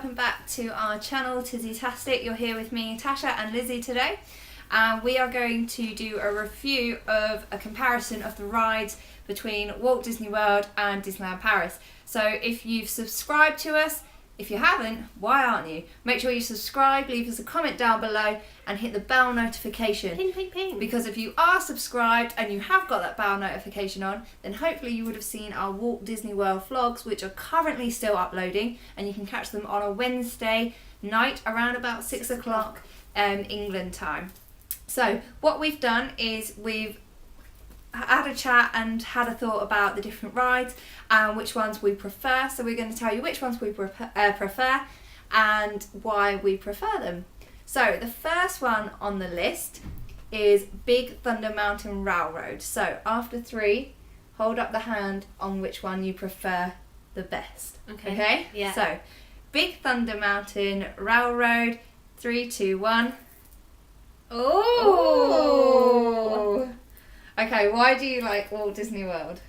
welcome back to our channel, Tizzy-tastic. You're here with me, Tasha and Lizzie today. We are going to do a review of a comparison of the rides between Walt Disney World and Disneyland Paris. So if you've subscribed to us, if you haven't, why aren't you? Make sure you subscribe, leave us a comment down below and hit the bell notification. Ping, ping, ping. Because if you are subscribed and you have got that bell notification on, then hopefully you would have seen our Walt Disney World vlogs, which are currently still uploading, and you can catch them on a Wednesday night around about 6 o'clock England time. So what we've done is we've had a chat and had a thought about the different rides and which ones we prefer. So we're going to tell you which ones we prefer and why we prefer them. So the first one on the list is Big Thunder Mountain Railroad. So after 3, hold up the hand on which one you prefer the best. Okay? Yeah. So Big Thunder Mountain Railroad, 3, 2, 1. Oh! Okay, why do you like Walt Disney World?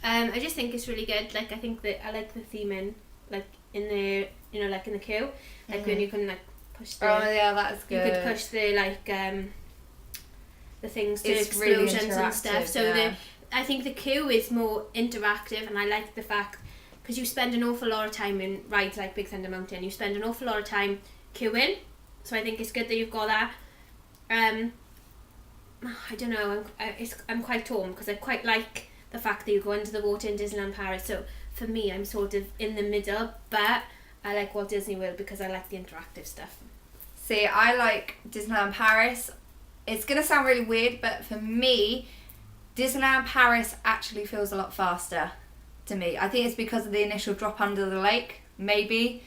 I just think it's really good. Like, I think that I like the theming, like in the, like in the queue, like when you can like push the. Oh yeah, that's good. You could push the like the things to It's really explosions and stuff. So yeah. I think the queue is more interactive, and I like the fact because you spend an awful lot of time in rides like Big Thunder Mountain. You spend an awful lot of time queuing, so I think it's good that you've got that. I don't know, I'm quite torn because I quite like the fact that you go under the water in Disneyland Paris, so for me I'm sort of in the middle, but I like Walt Disney World because I like the interactive stuff. See, I like Disneyland Paris. It's going to sound really weird, but for me, Disneyland Paris actually feels a lot faster to me. I think it's because of the initial drop under the lake, maybe.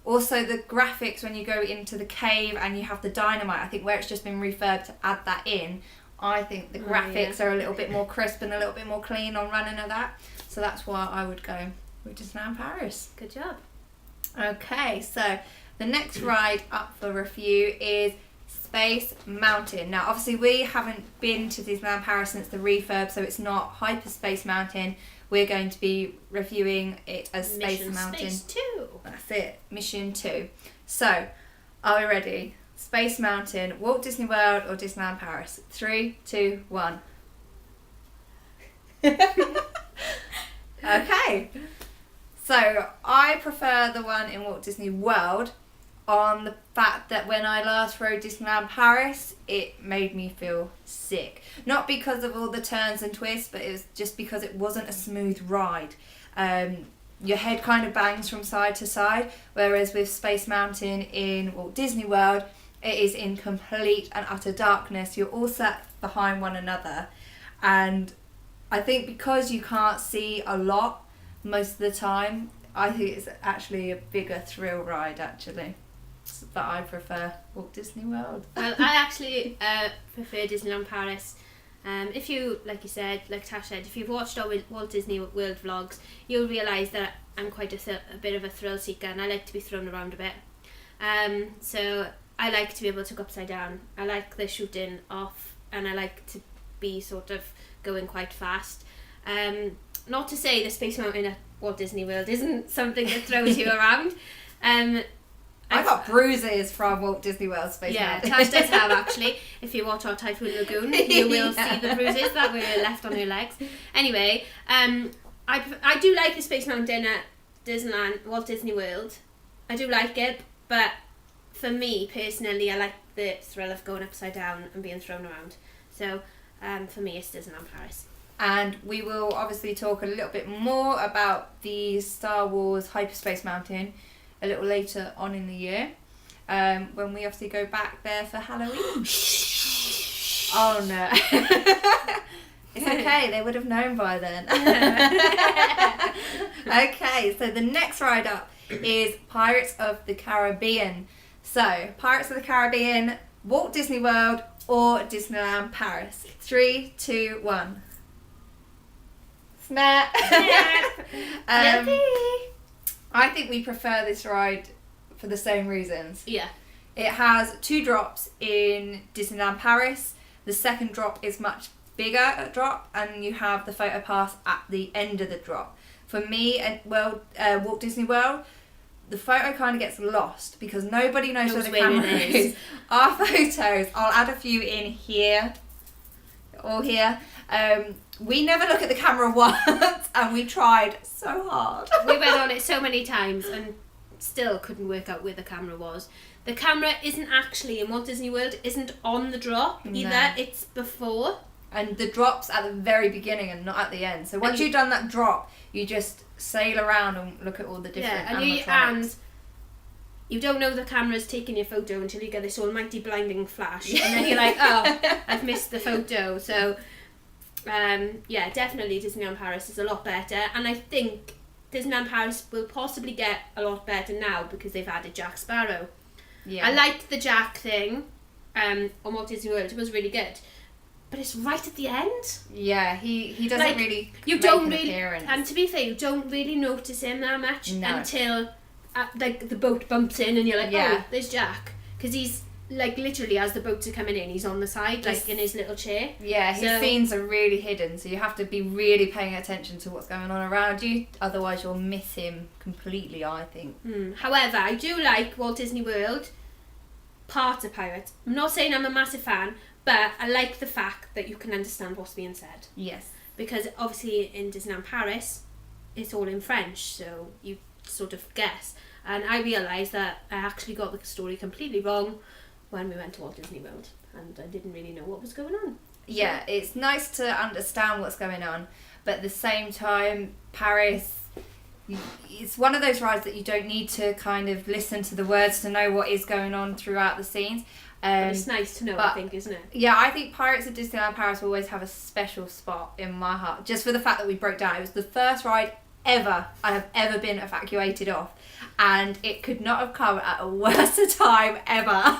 Also the graphics when you go into the cave and you have the dynamite, I think where it's just been refurbed to add that in, I think the graphics are a little bit more crisp and a little bit more clean on running of that. So that's why I would go with Disneyland Paris. Good job. Okay, so the next ride up for review is Space Mountain. Now obviously we haven't been to Disneyland Paris since the refurb, so it's not Hyperspace Mountain. We're going to be reviewing it as Space Mountain. Space 2. That's it, Mission 2. So, are we ready? Space Mountain, Walt Disney World or Disneyland Paris? 3, 2, 1. Okay. So, I prefer the one in Walt Disney World on the fact that when I last rode Disneyland Paris, it made me feel sick. Not because of all the turns and twists, but it was just because it wasn't a smooth ride. Your head kind of bangs from side to side, whereas with Space Mountain in Walt Disney World, it is in complete and utter darkness. You're all sat behind one another, and I think because you can't see a lot most of the time, I think it's actually a bigger thrill ride actually. But I prefer Walt Disney World. Well, I actually prefer Disneyland Paris. If you, like you said, like Tash said, if you've watched our Walt Disney World vlogs, you'll realise that I'm quite a bit of a thrill seeker and I like to be thrown around a bit. So I like to be able to go upside down. I like the shooting off and I like to be sort of going quite fast. Not to say the Space Mountain at Walt Disney World isn't something that throws you around. I got bruises from Walt Disney World Space Mountain. Yeah, Tash does have actually. If you watch our Typhoon Lagoon, you will see the bruises that were left on her legs. Anyway, I do like the Space Mountain at Disneyland, Walt Disney World. I do like it, but for me personally, I like the thrill of going upside down and being thrown around. So for me, it's Disneyland Paris. And we will obviously talk a little bit more about the Star Wars Hyperspace Mountain a little later on in the year, when we obviously go back there for Halloween. Oh no. It's okay, they would have known by then. Okay, so the next ride up is Pirates of the Caribbean. So, Pirates of the Caribbean, Walt Disney World or Disneyland Paris? 3, 2, 1. Snap! I think we prefer this ride for the same reasons. Yeah. It has 2 drops in Disneyland Paris. The second drop is much bigger drop and you have the photo pass at the end of the drop. For me, at Walt Disney World, the photo kind of gets lost because nobody knows where the where it camera is. is. Our photos, I'll add a few in here, or here. We never look at the camera once, and we tried so hard. We went on it so many times and still couldn't work out where the camera was. The camera isn't actually in Walt Disney World, isn't on the drop either, No. it's before. And the drop's at the very beginning and not at the end. So once you've done that drop, you just sail around and look at all the different animatronics. And you don't know the camera's taking your photo until you get this almighty blinding flash, and then you're like, oh, I've missed the photo. So, yeah, definitely Disneyland Paris is a lot better, and I think Disneyland Paris will possibly get a lot better now because they've added Jack Sparrow. Yeah. I liked the Jack thing on Walt Disney World. It was really good. But it's right at the end. Yeah, he doesn't Like, really You make don't an really, appearance. and to be fair, you don't really notice him that much No. until like the boat bumps in and you're like, Yeah. oh, there's Jack, because he's like literally as the boats are coming in, he's on the side, like in his little chair. Yeah, his So- scenes are really hidden, so you have to be really paying attention to what's going on around you. Otherwise, you'll miss him completely, I think. However, I do like Walt Disney World parts of Pirates. I'm not saying I'm a massive fan, but I like the fact that you can understand what's being said. Yes. Because obviously in Disneyland Paris, it's all in French, so you sort of guess. And I realised that I actually got the story completely wrong when we went to Walt Disney World, and I didn't really know what was going on. Yeah, it's nice to understand what's going on, but at the same time, Paris, it's one of those rides that you don't need to kind of listen to the words to know what is going on throughout the scenes. But it's nice to know, I but- think, isn't it? Yeah, I think Pirates at Disneyland Paris will always have a special spot in my heart, just for the fact that we broke down. It was the first ride ever I have ever been evacuated off, and it could not have come at a worse time ever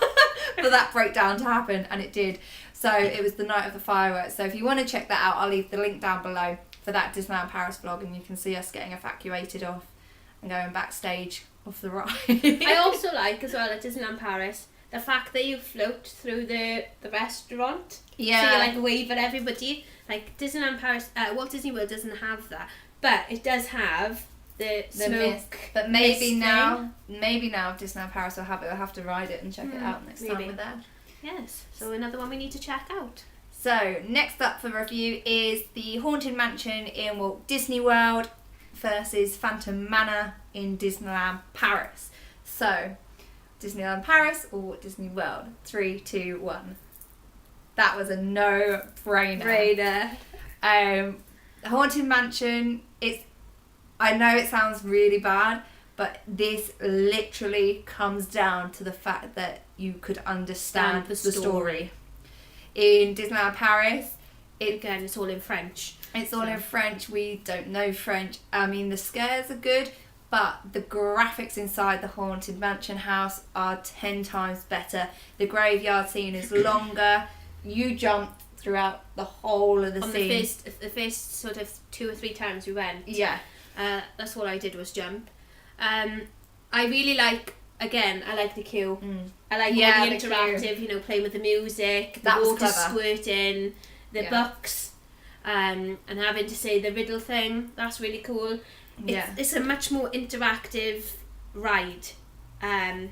for that breakdown to happen, and it did. So it was the night of the fireworks. So if you want to check that out, I'll leave the link down below for that Disneyland Paris vlog, and you can see us getting evacuated off and going backstage off the ride. I also like, as well, at Disneyland Paris, the fact that you float through the restaurant. Yeah. So you like wave at everybody. Like Disneyland Paris, Walt Disney World doesn't have that, but it does have the The smoke. mist. But maybe mist now Disneyland Paris will have it. We'll have to ride it and check it out next time maybe. we're there. Yes. So another one we need to check out. So next up for review is the Haunted Mansion in Walt Disney World versus Phantom Manor in Disneyland Paris. So Disneyland Paris or Walt Disney World? 3, 2, 1. That was a no-brainer. Haunted Mansion, I know it sounds really bad, but this literally comes down to the fact that you could understand the story. In Disneyland Paris, Again, it's all in French. it's all in French. We don't know French. I mean, the scares are good, but the graphics inside the Haunted Mansion house are 10 times better. The graveyard scene is longer. You jump throughout the whole of the On scene. the first sort of 2 or 3 times we went. Yeah. That's all I did was jump. I really like, again, I like the queue. I like all the the interactive, you know, playing with the music, the That was water clever. squirting, the Yeah. books, and having to say the riddle thing. That's really cool. Yeah. It's a much more interactive ride. And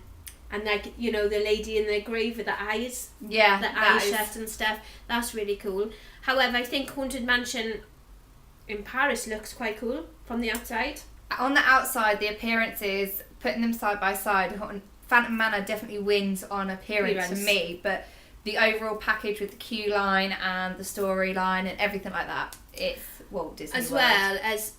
like, you know, the lady in the grave with the eyes, Yeah. the that eye is- shut and stuff. That's really cool. However, I think Haunted Mansion in Paris looks quite cool from the outside. On the outside, the appearances, putting them side by side, Phantom Manor definitely wins on appearance to Appearance. me, but the overall package with the queue line and the storyline and everything like that, it's Walt Disney As World. well as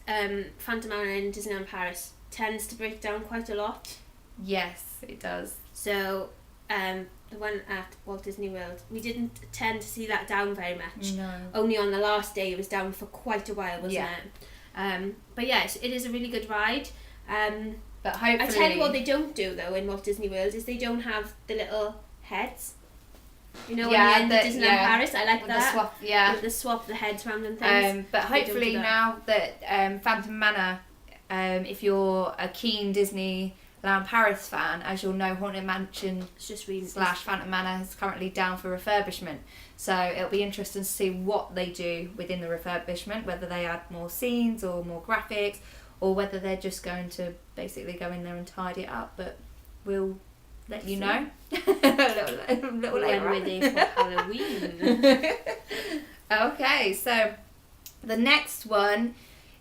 Phantom Manor in Disneyland Paris tends to break down quite a lot. Yes, it does. So the one at Walt Disney World, we didn't tend to see that down very much. No. Only on the last day it was down for quite a while, wasn't Yeah. it? But yes, it is a really good ride. But hopefully... I tell you what they don't do though in Walt Disney World is they don't have the little heads. You know, Yeah, in the end of Disneyland Paris, I like with that. the swap, yeah. With the swap the heads round and things. But They don't hopefully do that. now that Phantom Manor, if you're a keen Disneyland Paris fan, as you'll know, Haunted Mansion It's just really / Phantom Manor is currently down for refurbishment. So it'll be interesting to see what they do within the refurbishment, whether they add more scenes or more graphics, or whether they're just going to basically go in there and tidy it up. But we'll let you know. a little later when we're there for Halloween. Okay, so the next one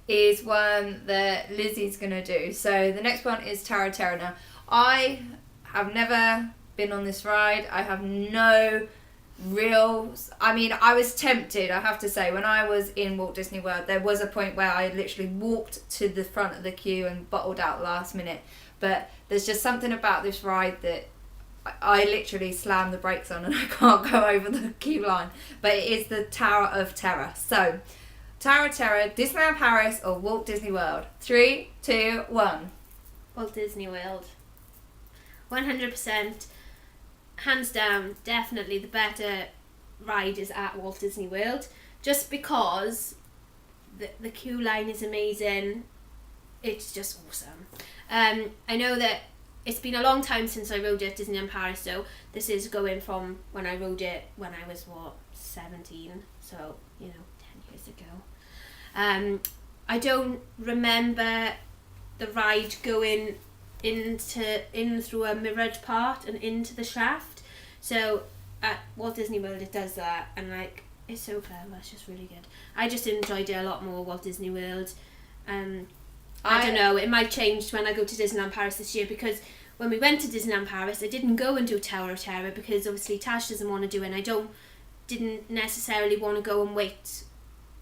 is one that Lizzie's going to do. So the next one is Tara Terra. Now, I have never been on this ride. I have no real... I mean, I was tempted, I have to say. When I was in Walt Disney World, there was a point where I literally walked to the front of the queue and bottled out last minute. But there's just something about this ride that I literally slam the brakes on and I can't go over the queue line. But it is the Tower of Terror. So, Tower of Terror, Disneyland Paris or Walt Disney World? 3, 2, 1. Walt Disney World. 100%. Hands down, definitely the better ride is at Walt Disney World. Just because the queue line is amazing. It's just awesome. I know that it's been a long time since I rode it at Disneyland Paris, so this is going from when I rode it when I was 17, so 10 years ago. I don't remember the ride going in through a mirrored part and into the shaft. So at Walt Disney World it does that, and like it's so clever. It's just really good. I just enjoyed it a lot more Walt Disney World. I don't know, it might change when I go to Disneyland Paris this year, because when we went to Disneyland Paris I didn't go and do Tower of Terror because obviously Tash doesn't want to do it, and I didn't necessarily want to go and wait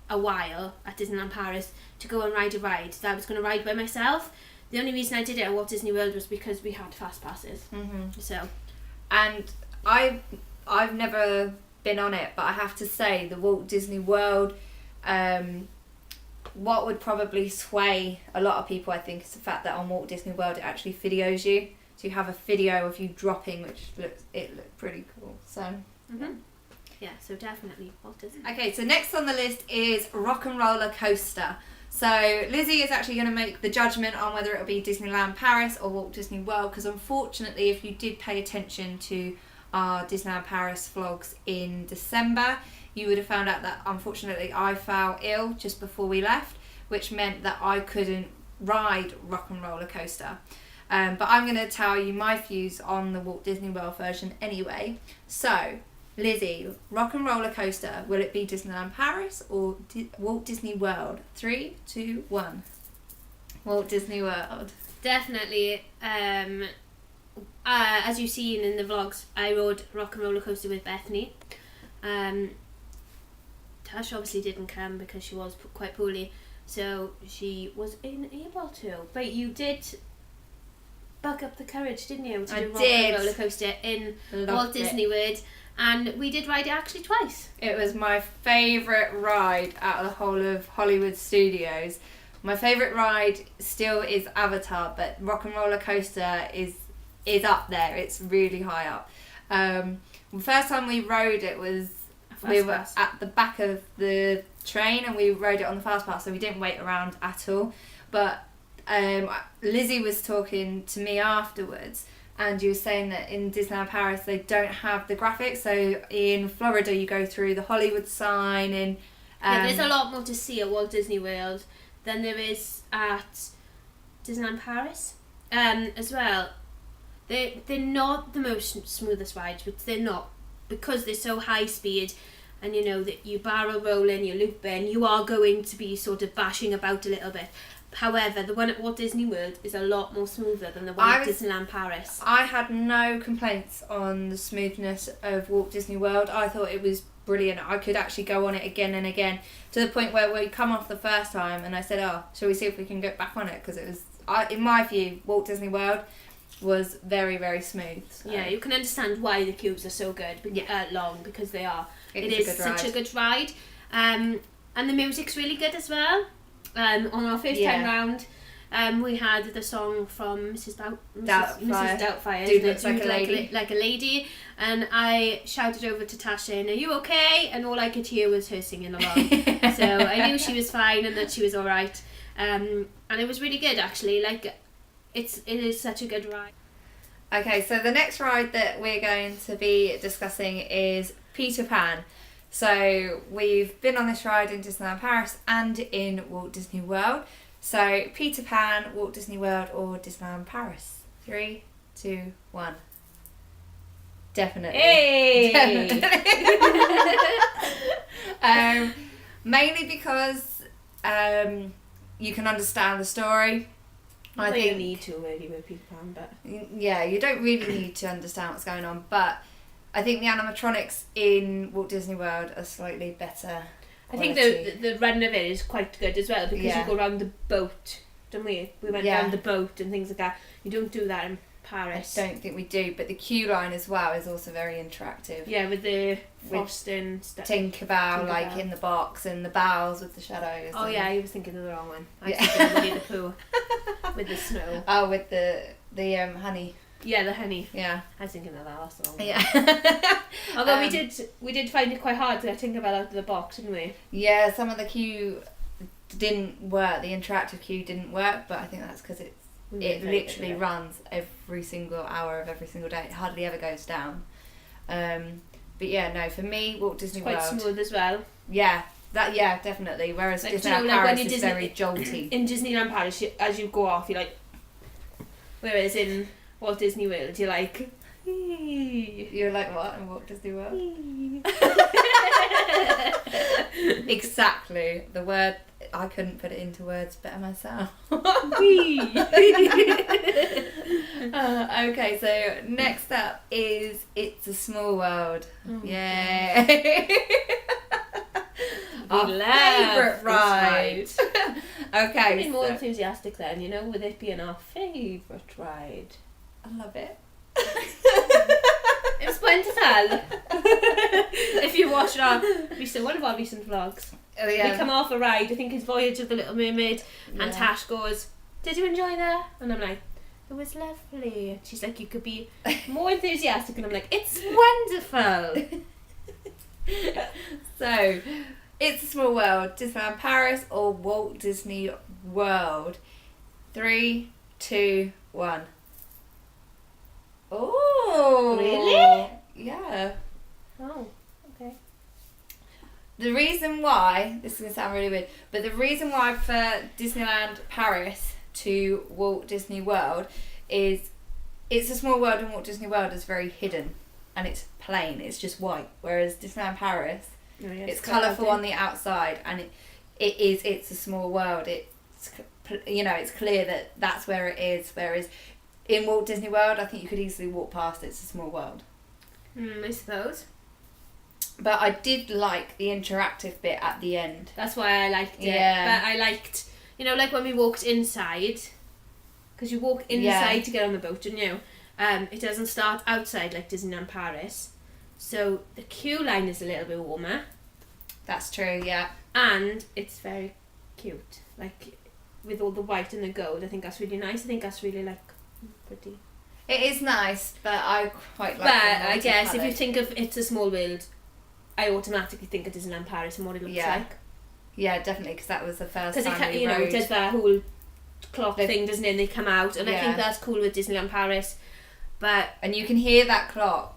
a while at Disneyland Paris to go and ride a ride that I was going to ride by myself. The only reason I did it at Walt Disney World was because we had fast passes. Mm-hmm. So, and I've never been on it, but I have to say the Walt Disney World, what would probably sway a lot of people, I think, is the fact that on Walt Disney World it actually videos you. So you have a video of you dropping, which looked pretty cool. So yeah, so definitely Walt Disney. Okay, so next on the list is Rock and Roller Coaster. So Lizzie is actually going to make the judgment on whether it'll be Disneyland Paris or Walt Disney World, because unfortunately, if you did pay attention to our Disneyland Paris vlogs in December, you would have found out that unfortunately I fell ill just before we left, which meant that I couldn't ride Rock and Roller Coaster. But I'm going to tell you my views on the Walt Disney World version anyway. So, Lizzie, Rock and Roller Coaster, will it be Disneyland Paris or Walt Disney World? 3, 2, 1. Walt Disney World. Definitely. As you've seen in the vlogs, I rode Rock and Roller Coaster with Bethany. Tash obviously didn't come because she was quite poorly, so she was unable to. But you did buck up the courage, didn't you, to do Rock and Roller Coaster in Walt Disney World, and we did ride it actually twice. It was my favourite ride out of the whole of Hollywood Studios. My favourite ride still is Avatar, but Rock and Roller Coaster is up there. It's really high up. The first time we rode it was we were at the back of the train and we rode it on the fast pass, so we didn't wait around at all. But Lizzie was talking to me afterwards, and you were saying that in Disneyland Paris they don't have the graphics. So in Florida you go through the Hollywood sign, and yeah, there's a lot more to see at Walt Disney World than there is at Disneyland Paris. As well, they're not the most smoothest rides, but they're not, because they're so high speed, and you know that you barrel rolling, you loop in, you are going to be sort of bashing about a little bit. However, the one at Walt Disney World is a lot more smoother than the one at Disneyland Paris. I had no complaints on the smoothness of Walt Disney World. I thought it was brilliant. I could actually go on it again and again, to the point where we come off the first time and I said, oh, shall we see if we can get back on it? Because it was, in my view, Walt Disney World was very, very smooth. So. Yeah, you can understand why the queues are so good, long, because they are. It is such a good ride. And the music's really good as well. On our first time round, we had the song from Mrs. Doubtfire, Dude Looks Like a Lady. Like a lady, and I shouted over to Tash saying, "Are you okay?" And all I could hear was her singing along. So I knew she was fine and that she was all right. And it was really good, actually. Like, it is such a good ride. Okay, so the next ride that we're going to be discussing is Peter Pan. So we've been on this ride in Disneyland Paris and in Walt Disney World. So Peter Pan, Walt Disney World, or Disneyland Paris? 3, 2, 1. Definitely. Hey! Definitely. Mainly because you can understand the story. I think you need to really with Peter Pan, but yeah, you don't really need to understand what's going on, but I think the animatronics in Walt Disney World are slightly better. I think quality. the run of it is quite good as well because Yeah. you go around the boat, don't we? We went Yeah. down the boat and things like that. You don't do that in I Paris. don't think we do, but the queue line as well is also very interactive. Yeah, with the frosting stuff. Tinkerbell, like Tinkerbell. in the box, and the bows with the shadows. Oh and- yeah, I was thinking of the wrong one. I was Yeah. thinking of Winnie the Pooh with the snow. Oh, with the honey. Yeah, the honey. Yeah. I was thinking of that. That's the wrong one. Yeah. Although we did find it quite hard to get Tinkerbell out of the box, didn't we? Yeah, some of the queue didn't work. The interactive queue didn't work, but I think that's because it literally runs every single hour of every single day. It hardly ever goes down. But yeah, no, for me, Walt Disney Quite World. smooth as well. Yeah, definitely. Whereas Like, do Disneyland you know, like, when Paris you is Disney- very jolty. In Disneyland Paris, as you go off, you're like. Whereas in Walt Disney World, you're like. You're like, what? In Walt Disney World? Exactly. The word, I couldn't put it into words better myself. Okay, so next up is It's a Small World. Oh, Yay! Our love favourite this ride. Okay, Be more so enthusiastic then, you know, with it being our favourite ride. I love it. It's wonderful. If you watch one of our recent vlogs, Oh, we yeah. come off a ride. I think it's Voyage of the Little Mermaid, and Yeah. Tash goes, "Did you enjoy that?" And I'm like, "It was lovely." And she's like, "You could be more enthusiastic," and I'm like, "It's wonderful." So, It's a Small World, Disneyland Paris or Walt Disney World? 3, 2, 1. Oh, Really? Yeah. Oh, okay. The reason why, this is going to sound really weird, but the reason why I prefer Disneyland Paris to Walt Disney World is It's a Small World and Walt Disney World is very hidden and it's plain, it's just white. Whereas Disneyland Paris, Oh, yeah, it's colourful on the outside and it's a small world. It's, you know, it's clear that that's where it is. Whereas in Walt Disney World, I think you could easily walk past It's a Small World. I suppose. But I did like the interactive bit at the end. That's why I liked it. Yeah. But I liked, you know, like when we walked inside, because you walk inside Yeah. to get on the boat, don't you? It doesn't start outside like Disneyland Paris. So the queue line is a little bit warmer. That's true, yeah. And it's very cute. Like, with all the white and the gold, I think that's really nice. I think that's really, like, pretty. It is nice, but I quite like But the I guess if you multicoloured. think of It's a Small World, I automatically think of Disneyland Paris and what it looks Yeah. like. Yeah, definitely, because that was the first Because time we you know, rode. it does that whole clock The- thing, doesn't it? And they come out, and I Yeah. think that's cool with Disneyland Paris. But And you can hear that clock.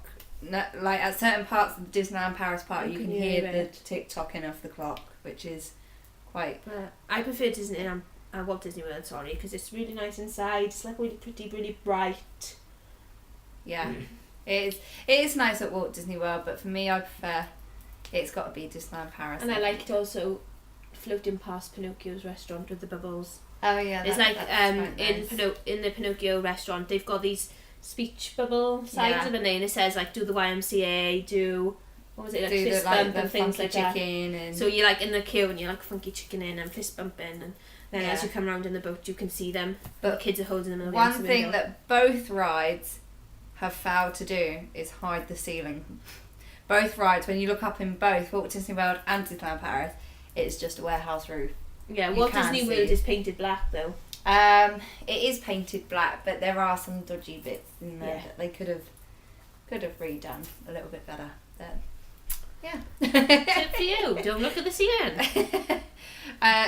Like at certain parts of the Disneyland Paris part, you can hear the it. tick-tocking of the clock, which is quite... I prefer Disneyland, Walt Disney World, sorry, because it's really nice inside. It's like really pretty, really bright. Yeah. It is nice at Walt Disney World, but for me, I prefer... It's got to be Disneyland Paris. And I liked also floating past Pinocchio's restaurant with the bubbles. Oh, yeah. It's that- like that's quite nice. in the Pinocchio restaurant, they've got these speech bubble sides Yeah. of it, and it says like do the YMCA, do what was it, like Do fist the, like, bump the and things funky like that. chicken and... So you're like in the queue and you're like funky chickening and fist bumping, and then Yeah. as you come around in the boat you can see them. But the kids are holding them. one against the thing window. that both rides have failed to do is hide the ceiling. Both rides, when you look up in both Walt Disney World and Disneyland Paris, it's just a warehouse roof. yeah, you Walt can Disney see. World is painted black though. It is painted black, but there are some dodgy bits in there Yeah. that they could have redone a little bit better. But yeah. Tip for you: don't look at the ceiling.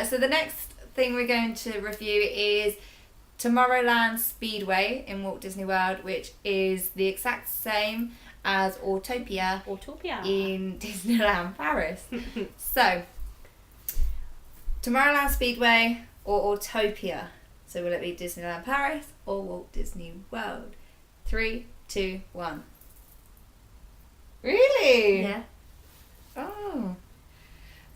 So the next thing we're going to review is Tomorrowland Speedway in Walt Disney World, which is the exact same as Autopia Autopia. in Disneyland Paris. So, Tomorrowland Speedway, or Autopia? So will it be Disneyland Paris or Walt Disney World? 3, 2, 1. Really? Yeah. Oh.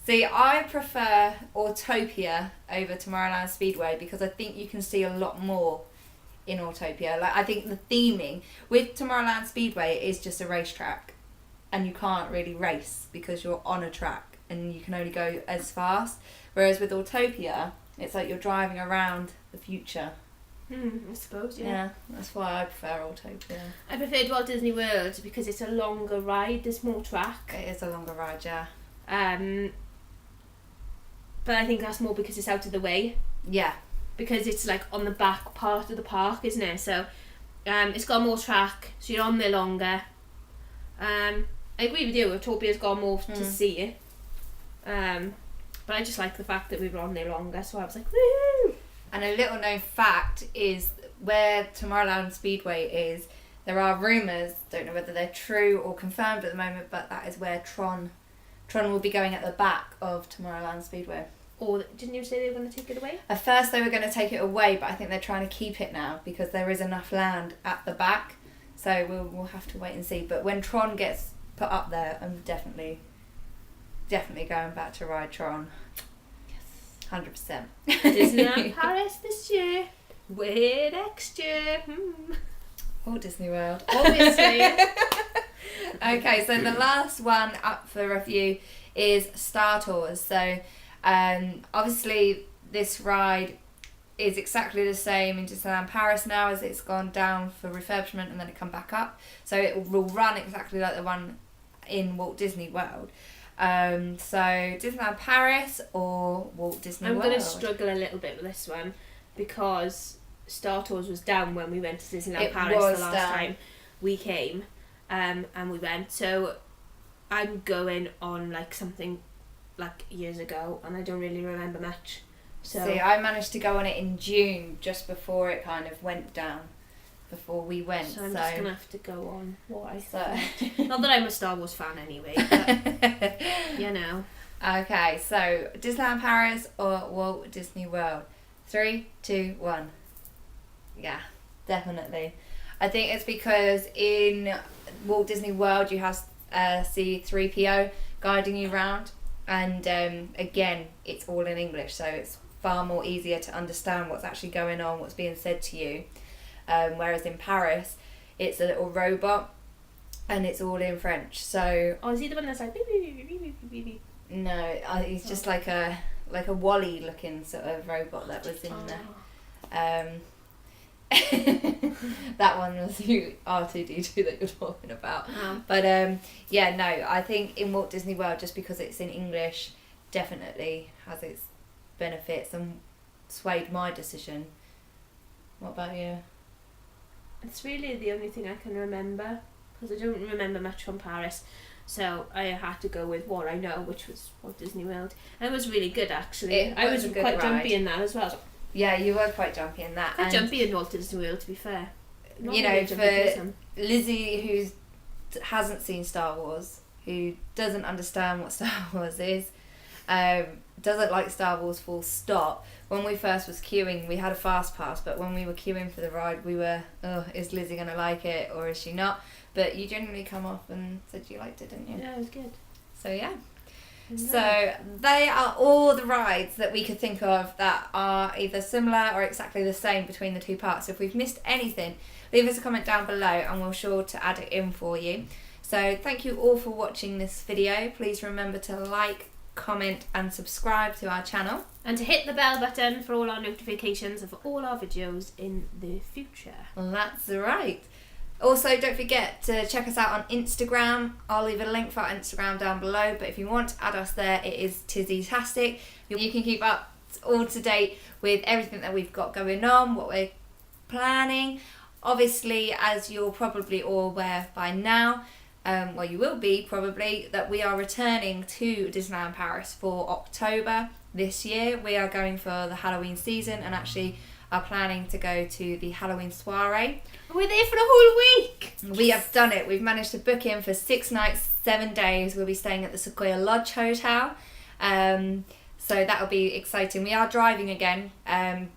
See, I prefer Autopia over Tomorrowland Speedway because I think you can see a lot more in Autopia. Like, I think the theming with Tomorrowland Speedway is just a racetrack, and you can't really race because you're on a track and you can only go as fast. Whereas with Autopia, it's like you're driving around the future. I suppose, Yeah, that's why I prefer Autopia. I preferred Walt Disney World because it's a longer ride, there's more track. It is a longer ride, yeah. But I think that's more because it's out of the way. Yeah. Because it's like on the back part of the park, isn't it? So it's got more track, so you're on there longer. I agree with you, Autopia's got more to see. But I just like the fact that we were on there longer, so I was like, woo! And a little known fact is where Tomorrowland Speedway is, there are rumours, don't know whether they're true or confirmed at the moment, but that is where Tron will be going at the back of Tomorrowland Speedway. Or didn't you say they were going to take it away? At first they were going to take it away, but I think they're trying to keep it now because there is enough land at the back. So we'll have to wait and see. But when Tron gets put up there, I'm definitely going back to ride Tron. 100%. Disneyland Paris this year. Where next year? Walt Disney World. Obviously. Okay, so the last one up for review is Star Tours. So obviously this ride is exactly the same in Disneyland Paris now, as it's gone down for refurbishment and then it come back up. So it will run exactly like the one in Walt Disney World. So Disneyland Paris or Walt Disney World? I'm going to struggle a little bit with this one because Star Tours was down when we went to Disneyland Paris the last time we came, and we went. So I'm going on like something like years ago, and I don't really remember much. So see, I managed to go on it in June, just before it kind of went down, before we went. So I'm just going to have to go on what I So thought. Not that I'm a Star Wars fan anyway, but you know. Okay, so Disneyland Paris or Walt Disney World? 3, 2, 1. Yeah, definitely. I think it's because in Walt Disney World you have C-3PO guiding you around, and again, it's all in English, so it's far more easier to understand what's actually going on, what's being said to you. Whereas in Paris, it's a little robot, and it's all in French. So is he the one that's like? no, he's just like a Wall-E looking sort of robot that was in there. That one was R2-D2 that you're talking about. But yeah, no, I think in Walt Disney World, just because it's in English, definitely has its benefits and swayed my decision. What about you? It's really the only thing I can remember, because I don't remember much from Paris, so I had to go with what I know, which was Walt Disney World. And it was really good, actually. I was quite jumpy in that as well. Yeah, you were quite jumpy in that. Quite jumpy in Walt Disney World, to be fair. Not you know, for Lizzie, who hasn't seen Star Wars, who doesn't understand what Star Wars is, doesn't like Star Wars full stop. When we first was queuing, we had a fast pass, but when we were queuing for the ride, we were, is Lizzie going to like it or is she not? But you generally come off and said you liked it, didn't you? Yeah, it was good. So yeah. So they are all the rides that we could think of that are either similar or exactly the same between the two parks. If we've missed anything, leave us a comment down below and we'll sure to add it in for you. So thank you all for watching this video. Please remember to like, comment and subscribe to our channel. And to hit the bell button for all our notifications of all our videos in the future. Well, that's right. Also, don't forget to check us out on Instagram. I'll leave a link for our Instagram down below, but if you want to add us there, it is Tizzy-tastic. You can keep up all to date with everything that we've got going on, what we're planning. Obviously, as you're probably all aware by now, well, you will be probably, that we are returning to Disneyland Paris for October this year. We are going for the Halloween season and actually are planning to go to the Halloween soiree. We're there for the whole week! We have done it. We've managed to book in for 6 nights, 7 days. We'll be staying at the Sequoia Lodge Hotel. So that'll be exciting. We are driving again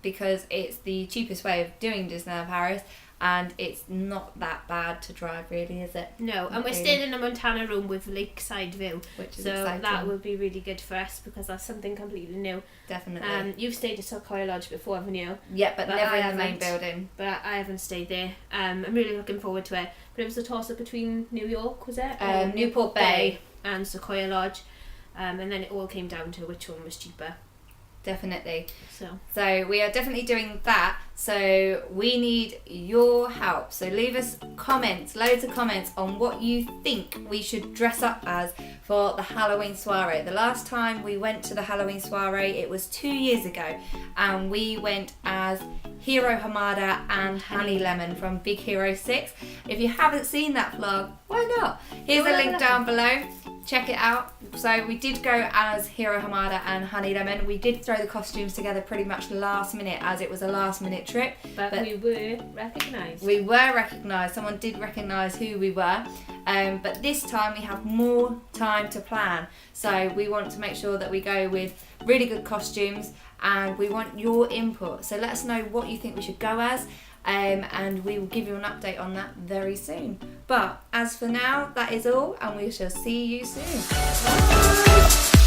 because it's the cheapest way of doing Disneyland Paris, and it's not that bad to drive, really, is it? No, and we're staying in a Montana room with lakeside view, which is so exciting. that will be really good for us because that's something completely new. Definitely. You've stayed at Sequoia Lodge before, haven't you? Yeah, but never I in the main haven't. building. But I haven't stayed there. I'm really looking forward to it. But it was a toss-up between New York, was it? Newport Bay and Sequoia Lodge. And then it all came down to which one was cheaper. Definitely. So we are definitely doing that. So we need your help. So leave us comments, loads of comments on what you think we should dress up as for the Halloween soiree. The last time we went to the Halloween soiree, it was 2 years ago, and we went as Hiro Hamada and Honey Lemon from Big Hero 6. If you haven't seen that vlog, why not? Here's a link down below. Check it out. So we did go as Hiro Hamada and Honey Lemon. We did throw the costumes together pretty much last minute, as it was a last minute trip. But we were recognised. We were recognised. Someone did recognise who we were. But this time we have more time to plan. So we want to make sure that we go with really good costumes, and we want your input. So let us know what you think we should go as. And we will give you an update on that very soon. But as for now, that is all, and we shall see you soon. Bye.